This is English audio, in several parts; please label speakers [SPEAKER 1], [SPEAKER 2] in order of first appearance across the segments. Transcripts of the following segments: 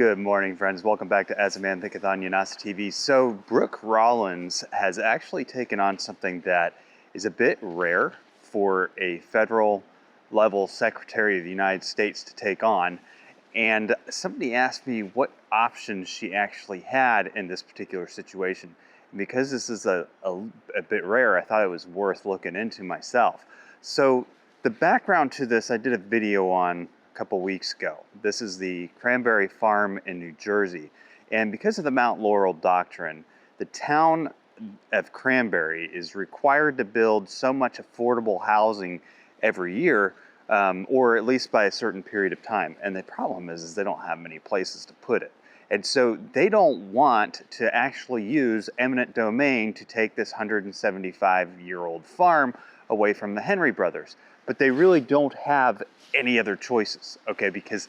[SPEAKER 1] Good morning, friends. Welcome back to As a Man Thinketh on UNASA TV. So Brooke Rollins has actually taken on something that is a bit rare for a federal level Secretary of the United States to take on. And somebody asked me what options she actually had in this particular situation. And because this is a bit rare, I thought it was worth looking into myself. So the background to this, I did a video on a couple weeks ago. This is the Cranbury farm in New Jersey. And because of the Mount Laurel Doctrine, the town of Cranbury is required to build so much affordable housing every year, or at least by a certain period of time. And the problem is they don't have many places to put it. And so they don't want to actually use eminent domain to take this 175-year-old farm away from the Henry brothers. But they really don't have any other choices, okay, because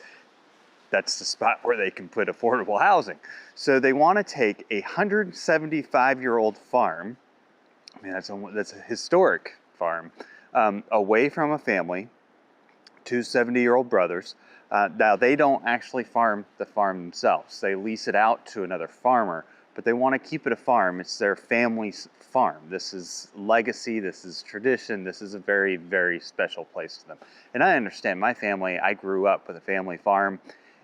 [SPEAKER 1] that's the spot where they can put affordable housing. So they want to take a 175-year-old farm, I mean, that's a historic farm, away from a family, two 70-year-old brothers. Now, they don't actually farm the farm themselves. They lease it out to another farmer, but they want to keep it a farm. It's their family's farm. This is legacy, this is tradition, this is a very, very special place to them. And I understand, my family, I grew up with a family farm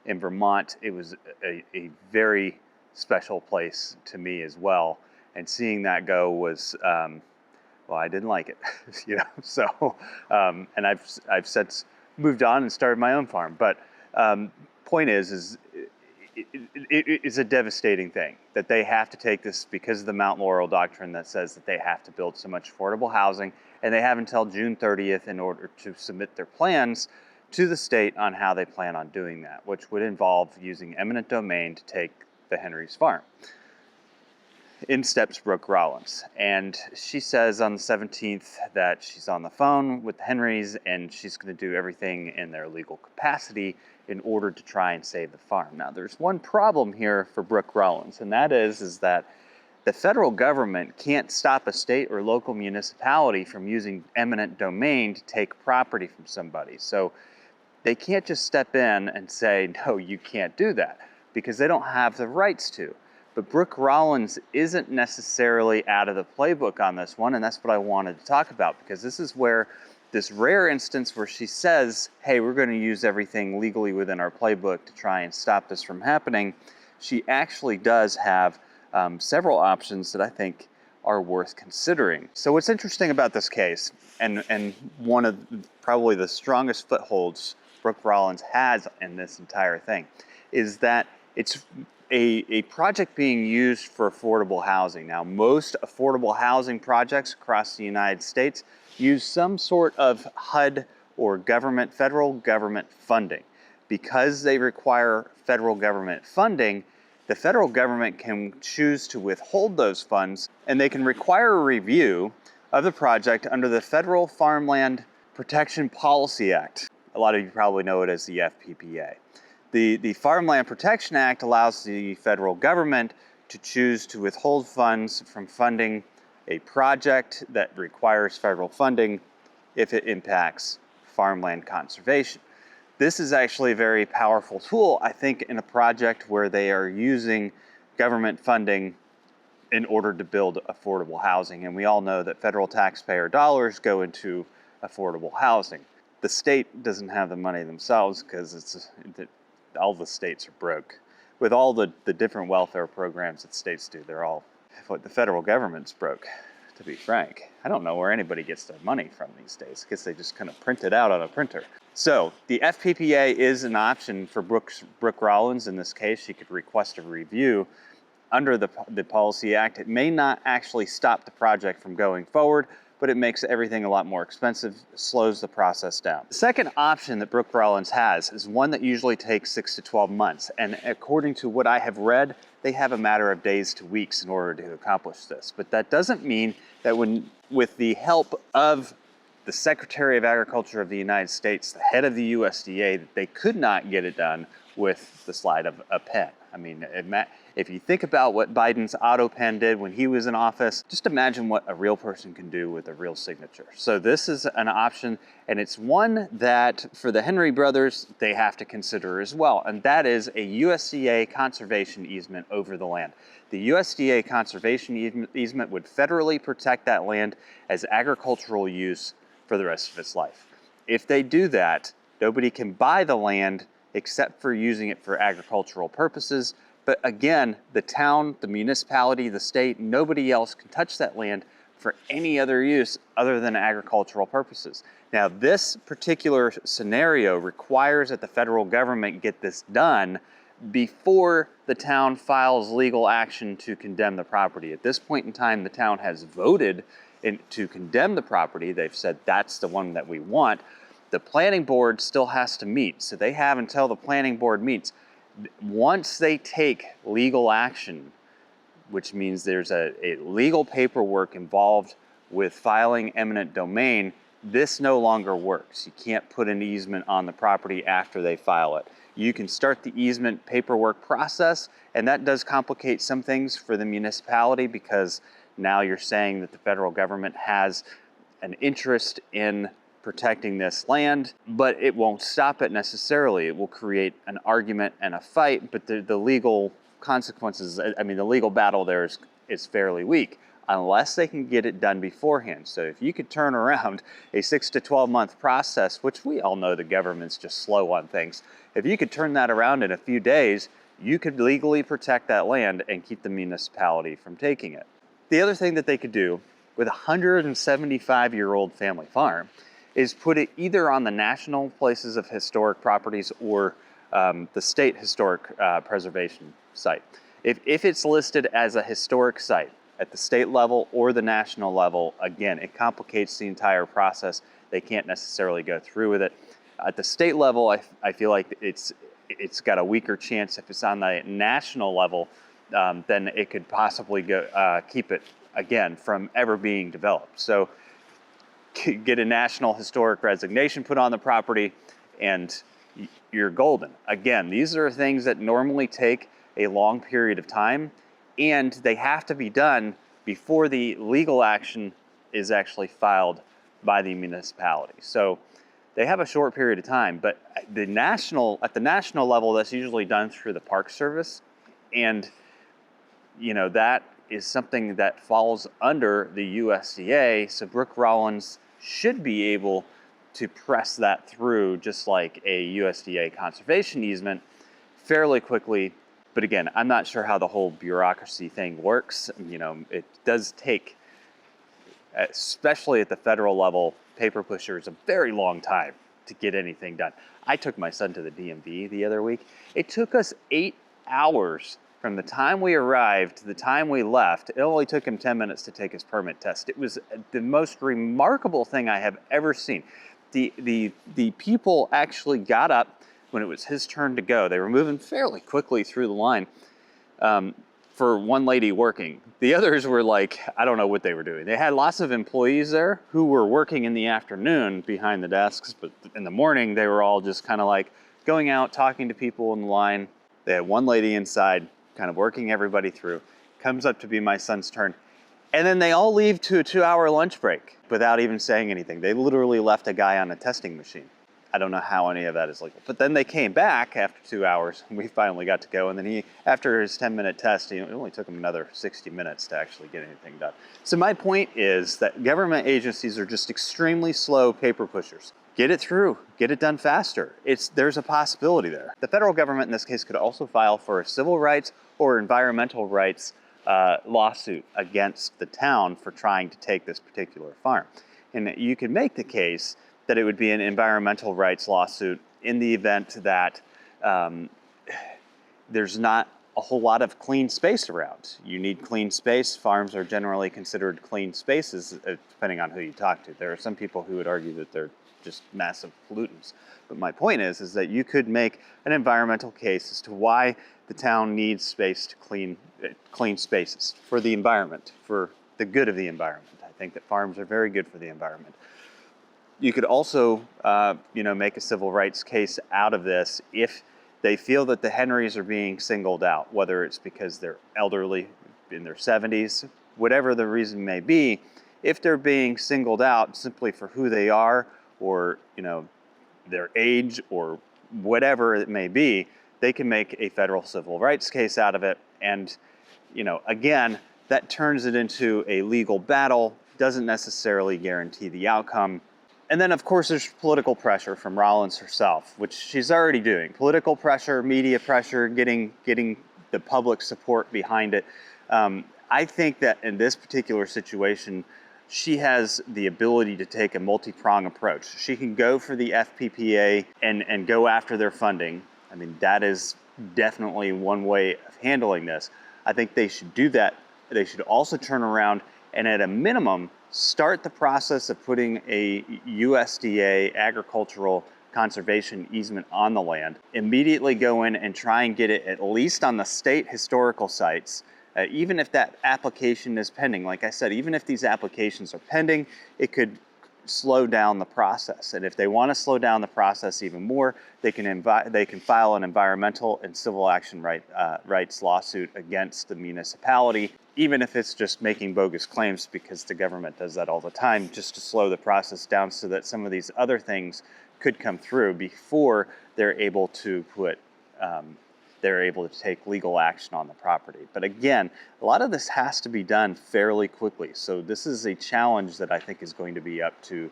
[SPEAKER 1] in Vermont. It was a very special place to me as well. And seeing that go was, well, I didn't like it, you know, so, and I've since moved on and started my own farm. But point is it's a devastating thing that they have to take this because of the Mount Laurel Doctrine that says that they have to build so much affordable housing, and they have until June 30th in order to submit their plans to the state on how they plan on doing that, which would involve using eminent domain to take the Henry's farm. In steps Brooke Rollins, and she says on the 17th that she's on the phone with the Henrys and she's going to do everything in their legal capacity in order to try and save the farm. Now, there's one problem here for Brooke Rollins, and that is that the federal government can't stop a state or local municipality from using eminent domain to take property from somebody. So they can't just step in and say, no, you can't do that, because they don't have the rights to. But Brooke Rollins isn't necessarily out of the playbook on this one, and that's what I wanted to talk about, because this is where this rare instance where she says, hey, we're going to use everything legally within our playbook to try and stop this from happening. She actually does have several options that I think are worth considering. So what's interesting about this case, and one of probably the strongest footholds Brooke Rollins has in this entire thing, is that it's a project being used for affordable housing. Now, most affordable housing projects across the United States use some sort of HUD or federal government funding. Because they require federal government funding, the federal government can choose to withhold those funds, and they can require a review of the project under the Federal Farmland Protection Policy Act. A lot of you probably know it as the FPPA. The Farmland Protection Act allows the federal government to choose to withhold funds from funding a project that requires federal funding if it impacts farmland conservation. This is actually a very powerful tool, I think, in a project where they are using government funding in order to build affordable housing. And we all know that federal taxpayer dollars go into affordable housing. The state doesn't have the money themselves because all the states are broke. With all the different welfare programs that states do, the federal government's broke, to be frank. I don't know where anybody gets their money from these days. I guess they just kind of print it out on a printer. So the FPPA is an option for Brooke Rollins. In this case, she could request a review under the Policy Act. It may not actually stop the project from going forward, but it makes everything a lot more expensive, slows the process down. The second option that Brooke Rollins has is one that usually takes 6 to 12 months. And according to what I have read, they have a matter of days to weeks in order to accomplish this. But that doesn't mean that with the help of the Secretary of Agriculture of the United States, the head of the USDA, that they could not get it done with the slide of a pen. I mean, if you think about what Biden's auto pen did when he was in office, just imagine what a real person can do with a real signature. So this is an option, and it's one that for the Henry brothers, they have to consider as well. And that is a USDA conservation easement over the land. The USDA conservation easement would federally protect that land as agricultural use for the rest of its life. If they do that, nobody can buy the land except for using it for agricultural purposes. But again, the town, the municipality, the state, nobody else can touch that land for any other use other than agricultural purposes. Now, this particular scenario requires that the federal government get this done before the town files legal action to condemn the property. At this point in time, the town has voted to condemn the property. They've said that's the one that we want. The planning board still has to meet, so they have until the planning board meets. Once they take legal action, which means there's a legal paperwork involved with filing eminent domain, this no longer works. You can't put an easement on the property after they file it. You can start the easement paperwork process, and that does complicate some things for the municipality because now you're saying that the federal government has an interest in protecting this land, but it won't stop it necessarily. It will create an argument and a fight, but the legal consequences, I mean, the legal battle there is fairly weak unless they can get it done beforehand. So if you could turn around a 6 to 12 month process, which we all know the government's just slow on things, if you could turn that around in a few days, you could legally protect that land and keep the municipality from taking it. The other thing that they could do with a 175-year-old family farm is put it either on the national places of historic properties or the state historic preservation site. If it's listed as a historic site at the state level or the national level, again, it complicates the entire process. They can't necessarily go through with it. At the state level, I feel like it's got a weaker chance. If it's on the national level, then it could possibly keep it, again, from ever being developed. So get a national historic designation put on the property and you're golden. Again, these are things that normally take a long period of time, and they have to be done before the legal action is actually filed by the municipality. So they have a short period of time, but at the national level, that's usually done through the Park Service, and that is something that falls under the USDA. So Brooke Rollins should be able to press that through, just like a USDA conservation easement, fairly quickly. But again, I'm not sure how the whole bureaucracy thing works. It does take, especially at the federal level, paper pushers a very long time to get anything done. I took my son to the DMV the other week. It took us 8 hours from the time we arrived to the time we left. It only took him 10 minutes to take his permit test. It was the most remarkable thing I have ever seen. The people actually got up when it was his turn to go. They were moving fairly quickly through the line for one lady working. The others were like, I don't know what they were doing. They had lots of employees there who were working in the afternoon behind the desks, but in the morning they were all just kind of like going out, talking to people in the line. They had one lady inside kind of working everybody through. Comes up to be my son's turn. And then they all leave to a 2-hour lunch break without even saying anything. They literally left a guy on a testing machine. I don't know how any of that is legal. But then they came back after 2 hours and we finally got to go. And then after his 10-minute test, it only took him another 60 minutes to actually get anything done. So my point is that government agencies are just extremely slow paper pushers. Get it through, get it done faster. There's a possibility there. The federal government in this case could also file for a civil rights or environmental rights lawsuit against the town for trying to take this particular farm. And you could make the case that it would be an environmental rights lawsuit in the event that there's not a whole lot of clean space around. You need clean space. Farms are generally considered clean spaces, depending on who you talk to. There are some people who would argue that they're just massive pollutants. But my point is that you could make an environmental case as to why the town needs space to clean spaces for the environment, for the good of the environment. I think that farms are very good for the environment. You could also, make a civil rights case out of this if they feel that the Henrys are being singled out, whether it's because they're elderly, in their 70s, whatever the reason may be. If they're being singled out simply for who they are, or their age, or whatever it may be, they can make a federal civil rights case out of it. And again, that turns it into a legal battle, doesn't necessarily guarantee the outcome. And then, of course, there's political pressure from Rollins herself, which she's already doing. Political pressure, media pressure, getting the public support behind it. I think that in this particular situation, she has the ability to take a multi-pronged approach. She can go for the FPPA and go after their funding. I mean, that is definitely one way of handling this. I think they should do that. They should also turn around and, at a minimum, start the process of putting a USDA agricultural conservation easement on the land. Immediately go in and try and get it at least on the state historical sites. Even if that application is pending, like I said, even if these applications are pending, it could slow down the process. And if they want to slow down the process even more, they can file an environmental and civil action rights lawsuit against the municipality, even if it's just making bogus claims, because the government does that all the time, just to slow the process down so that some of these other things could come through before they're able to take legal action on the property. But again, a lot of this has to be done fairly quickly. So this is a challenge that I think is going to be up to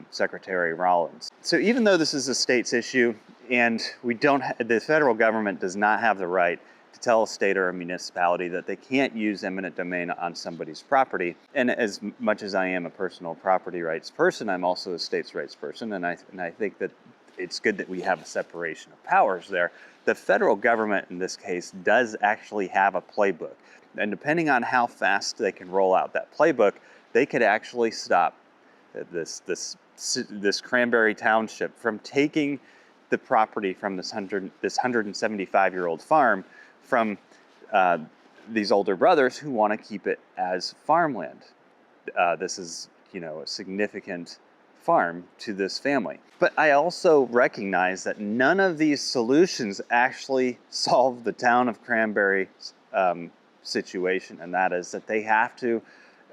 [SPEAKER 1] Secretary Rollins. So even though this is a state's issue, and the federal government does not have the right to tell a state or a municipality that they can't use eminent domain on somebody's property. And as much as I am a personal property rights person, I'm also a states' rights person, and I think that it's good that we have a separation of powers there. The federal government in this case does actually have a playbook. And depending on how fast they can roll out that playbook, they could actually stop this Cranbury Township from taking the property from this 175-year-old farm from these older brothers who want to keep it as farmland. This is, a significant farm to this family. But I also recognize that none of these solutions actually solve the town of Cranbury's situation, and that is that they have to,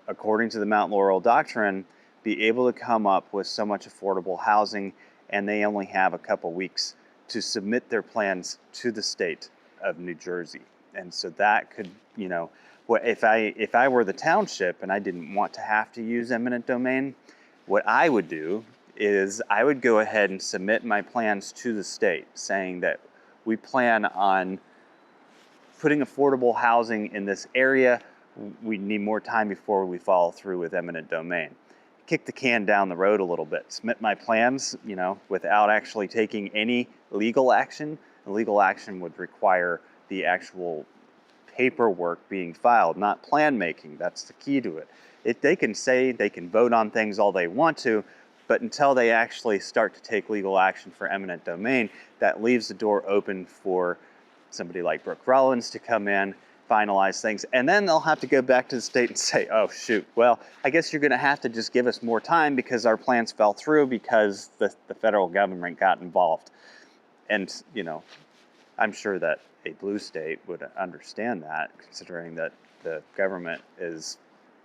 [SPEAKER 1] according to the Mount Laurel Doctrine, be able to come up with so much affordable housing, and they only have a couple weeks to submit their plans to the state of New Jersey. And so that could, if I were the township and I didn't want to have to use eminent domain, what I would do is I would go ahead and submit my plans to the state saying that we plan on putting affordable housing in this area. We need more time before we follow through with eminent domain. Kick the can down the road a little bit, submit my plans, without actually taking any legal action. And legal action would require the actual paperwork being filed, not plan making. That's the key to it. They can say they can vote on things all they want to, but until they actually start to take legal action for eminent domain, that leaves the door open for somebody like Brooke Rollins to come in, finalize things, and then they'll have to go back to the state and say, oh shoot, well, I guess you're gonna have to just give us more time because our plans fell through because the federal government got involved. And, I'm sure that a blue state would understand that, considering that the government is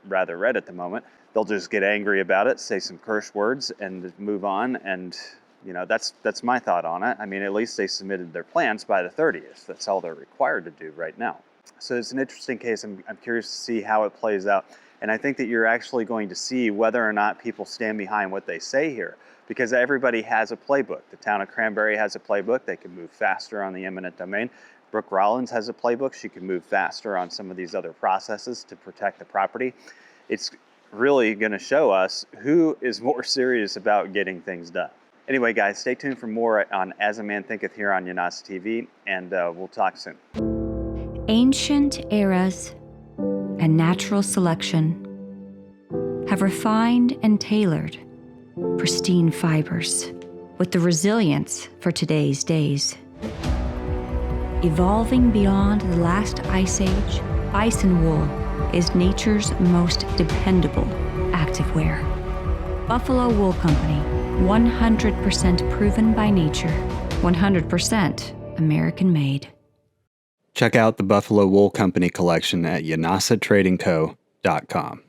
[SPEAKER 1] rather red at the moment. They'll just get angry about it, say some curse words, and move on. And that's my thought on it. I mean, at least they submitted their plans by the 30th. That's all they're required to do right now. So it's an interesting case. I'm curious to see how it plays out. And I think that you're actually going to see whether or not people stand behind what they say here, because everybody has a playbook. The town of Cranbury has a playbook. They can move faster on the eminent domain. Brooke Rollins has a playbook. She can move faster on some of these other processes to protect the property. It's really going to show us who is more serious about getting things done. Anyway, guys, stay tuned for more on As a Man Thinketh here on Yanasa TV, and we'll talk soon.
[SPEAKER 2] Ancient eras and natural selection have refined and tailored pristine fibers with the resilience for today's days. Evolving beyond the last ice age, bison wool is nature's most dependable activewear. Buffalo Wool Company, 100% proven by nature, 100% American made.
[SPEAKER 1] Check out the Buffalo Wool Company collection at yanasatradingco.com.